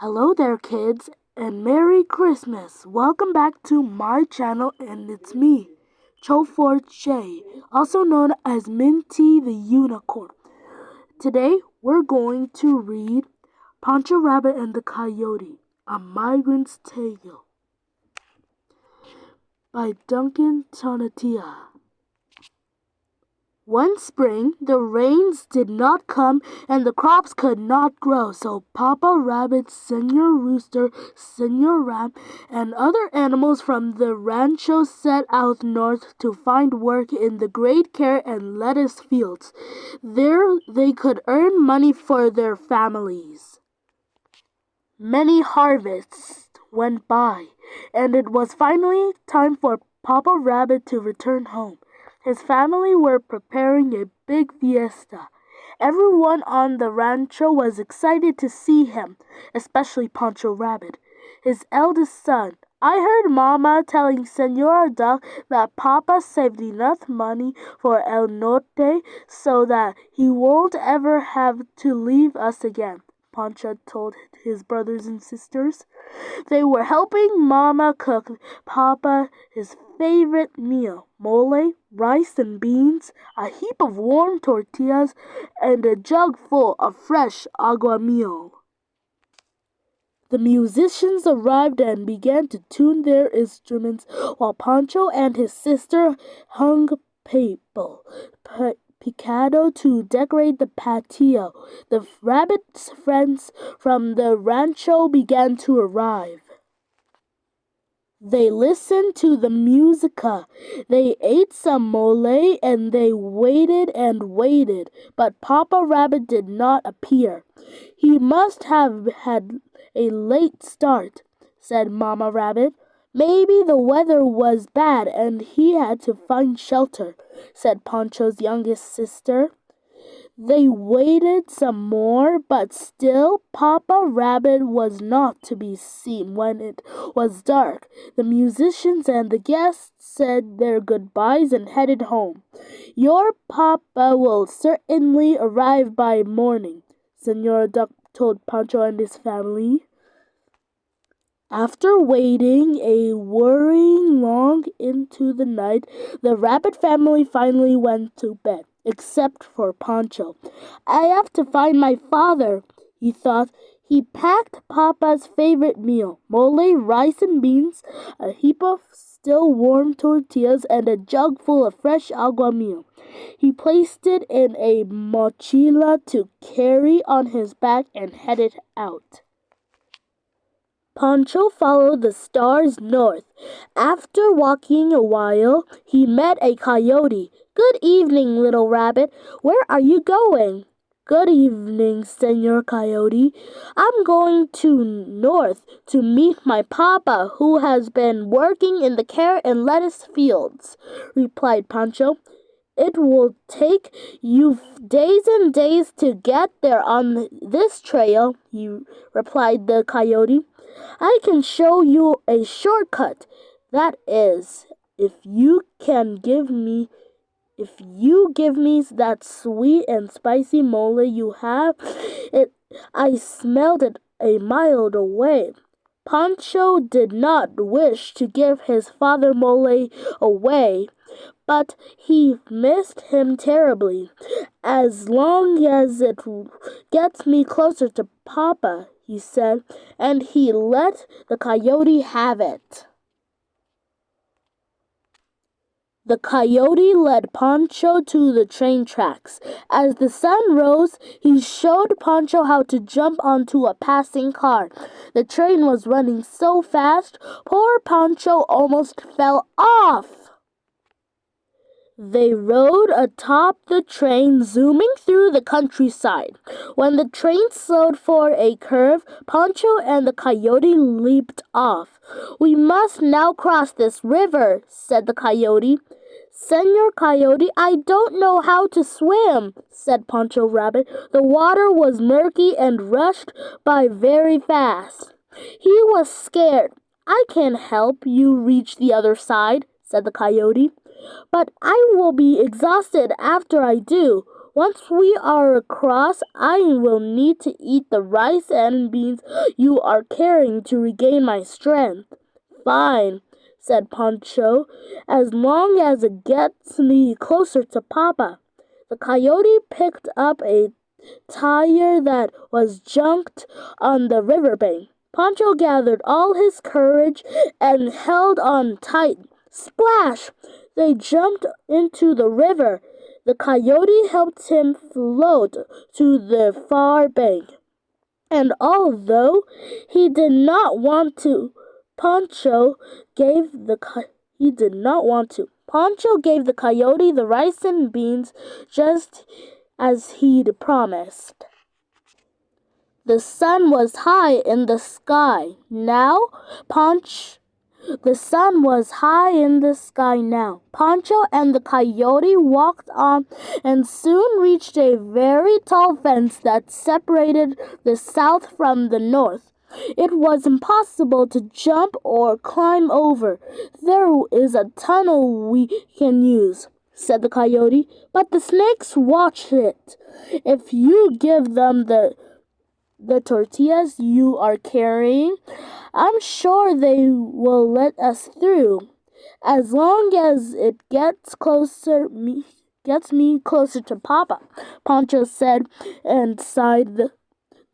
Hello there, kids, and Merry Christmas! Welcome back to my channel, and it's me, J, also known as Minty the Unicorn. Today, we're going to read Pancho Rabbit and the Coyote, A Migrant's Tale by Duncan Tonatiuh. One spring, the rains did not come and the crops could not grow, so Papa Rabbit, Señor Rooster, Señor Ram, and other animals from the rancho set out north to find work in the great carrot and lettuce fields. There they could earn money for their families. Many harvests went by, and it was finally time for Papa Rabbit to return home. His family were preparing a big fiesta. Everyone on the rancho was excited to see him, especially Pancho Rabbit, his eldest son. I heard Mama telling Señora Duck that Papa saved enough money for El Norte so that he won't ever have to leave us again, Pancho told his brothers and sisters. They were helping Mama cook Papa his favorite meal, mole, rice and beans, a heap of warm tortillas, and a jug full of fresh aguamiel. The musicians arrived and began to tune their instruments while Pancho and his sister hung picado to decorate the patio. The rabbit's friends from the rancho began to arrive. They listened to the musica. They ate some mole and they waited and waited, but Papa Rabbit did not appear. He must have had a late start, said Mama Rabbit. Maybe the weather was bad and he had to find shelter, said Pancho's youngest sister. They waited some more, but still Papa Rabbit was not to be seen when it was dark. The musicians and the guests said their goodbyes and headed home. Your Papa will certainly arrive by morning, Señora Duck told Pancho and his family. After waiting a worrying long into the night, the rabbit family finally went to bed, except for Pancho. I have to find my father, he thought. He packed Papa's favorite meal, mole, rice and beans, a heap of still warm tortillas, and a jug full of fresh aguamiel. He placed it in a mochila to carry on his back and headed out. Pancho followed the stars north. After walking a while, he met a coyote. Good evening, little rabbit. Where are you going? Good evening, Señor Coyote. I'm going to north to meet my papa, who has been working in the carrot and lettuce fields, replied Pancho. It will take you days and days to get there on this trail, replied the coyote. I can show you a shortcut. That is, if you give me that sweet and spicy mole you have, I smelled it a mile away. Pancho did not wish to give his father mole away, but he missed him terribly. As long as it gets me closer to Papa, he said, and he let the coyote have it. The coyote led Pancho to the train tracks. As the sun rose, he showed Pancho how to jump onto a passing car. The train was running so fast, poor Pancho almost fell off. They rode atop the train, zooming through the countryside. When the train slowed for a curve, Pancho and the coyote leaped off. We must now cross this river, said the coyote. Señor Coyote, I don't know how to swim, said Pancho Rabbit. The water was murky and rushed by very fast. He was scared. I can help you reach the other side, said the coyote. But I will be exhausted after I do. Once we are across, I will need to eat the rice and beans you are carrying to regain my strength." "Fine," said Pancho, "as long as it gets me closer to Papa." The coyote picked up a tire that was junked on the riverbank. Pancho gathered all his courage and held on tight. Splash! They jumped into the river. The coyote helped him float to the far bank. And although he did not want to, Pancho gave the coyote the rice and beans just as he'd promised. The sun was high in the sky now. Pancho and the coyote walked on and soon reached a very tall fence that separated the south from the north. It was impossible to jump or climb over. "There is a tunnel we can use," said the coyote, "but the snakes watch it. If you give them the tortillas you are carrying, I'm sure they will let us through, as long as it gets me closer to Papa," Pancho said and sighed.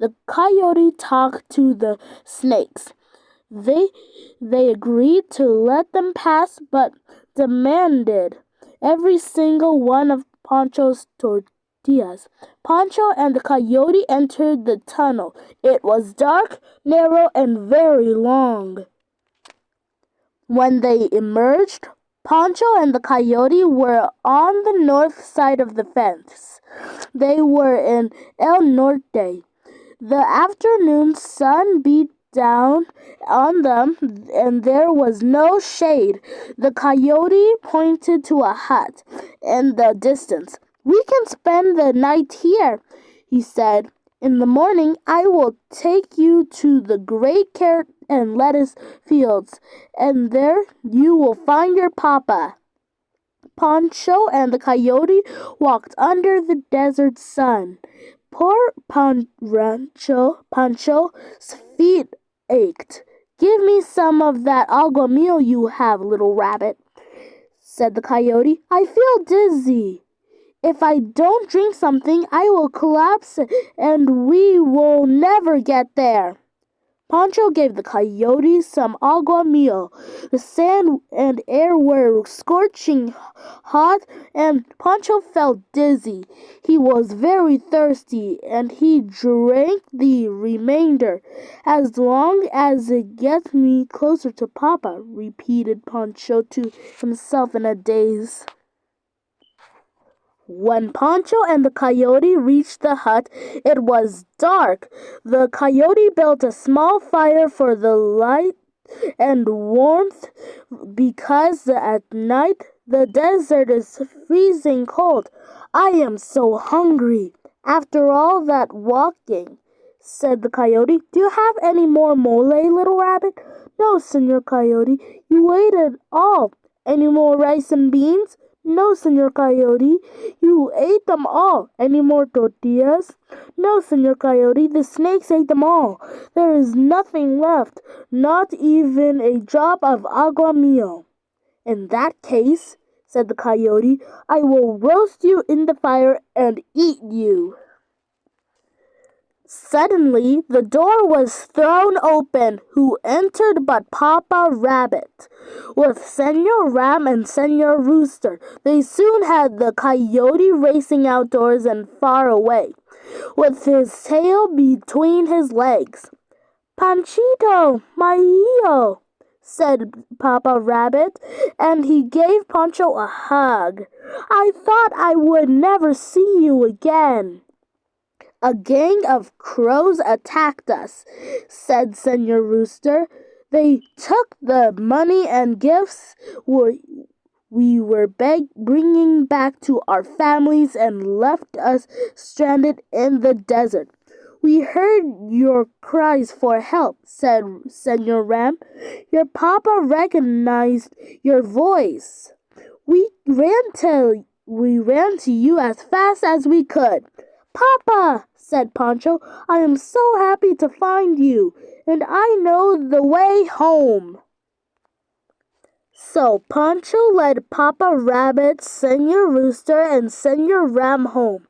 The coyote talked to the snakes. They agreed to let them pass, but demanded every single one of Pancho's tortillas. Pancho and the coyote entered the tunnel. It was dark, narrow, and very long. When they emerged, Pancho and the coyote were on the north side of the fence. They were in El Norte. The afternoon sun beat down on them, and there was no shade. The coyote pointed to a hut in the distance. "We can spend the night here," he said. "In the morning I will take you to the great carrot and lettuce fields, and there you will find your Papa." Pancho and the coyote walked under the desert sun. Poor Pancho's feet ached. "Give me some of that aguamiel you have, little rabbit," said the coyote. "I feel dizzy. If I don't drink something, I will collapse and we will never get there." Pancho gave the coyote some aguamiel. The sand and air were scorching hot, and Pancho felt dizzy. He was very thirsty, and he drank the remainder. "As long as it gets me closer to Papa," repeated Pancho to himself in a daze. When Pancho and the coyote reached the hut, it was dark. The coyote built a small fire for the light and warmth because at night the desert is freezing cold. "I am so hungry after all that walking," said the coyote. "Do you have any more mole, little rabbit?" "No, Señor Coyote. You ate it all." "Any more rice and beans?" "No, Señor Coyote. You ate them all." "Any more tortillas?" "No, Señor Coyote. The snakes ate them all. There is nothing left, not even a drop of aguamiel." "In that case," said the coyote, "I will roast you in the fire and eat you." Suddenly, the door was thrown open. Who entered but Papa Rabbit, with Señor Ram and Señor Rooster. They soon had the coyote racing outdoors and far away, with his tail between his legs. "Panchito, my heel," said Papa Rabbit, and he gave Pancho a hug. "I thought I would never see you again." "A gang of crows attacked us," said Señor Rooster. "They took the money and gifts we were bringing back to our families and left us stranded in the desert." "We heard your cries for help," said Señor Ram. "Your papa recognized your voice. We ran we ran to you as fast as we could. Papa, said Pancho, I am so happy to find you, and I know the way home. So Pancho led Papa Rabbit, Señor Rooster, and Señor Ram home.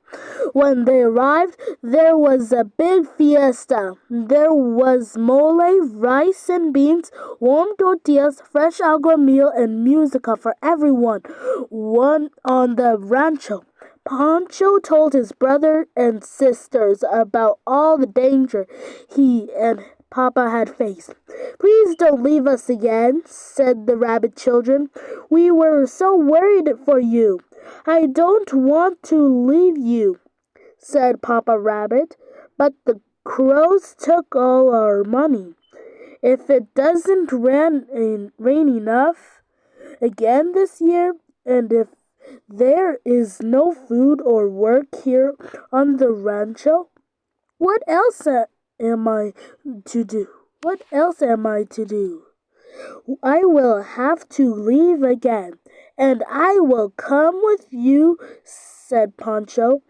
When they arrived, there was a big fiesta. There was mole, rice and beans, warm tortillas, fresh aguamiel, and música for everyone on the rancho. Pancho told his brother and sisters about all the danger he and Papa had faced. Please don't leave us again, said the rabbit children. We were so worried for you. I don't want to leave you, said Papa Rabbit, but the crows took all our money. If it doesn't rain enough again this year, and if there is no food or work here on the rancho, what else am I to do? What else am I to do? I will have to leave again, and I will come with you, said Pancho.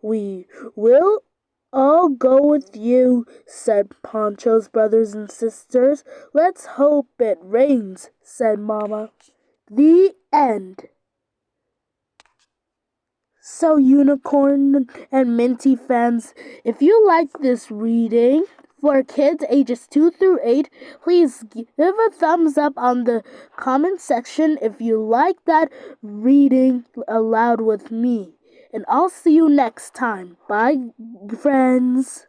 We will all go with you, said Pancho's brothers and sisters. Let's hope it rains, said Mama. The end. So, Unicorn and Minty fans, if you like this reading for kids ages 2 through 8, please give a thumbs up on the comment section if you like that reading aloud with me. And I'll see you next time. Bye, friends.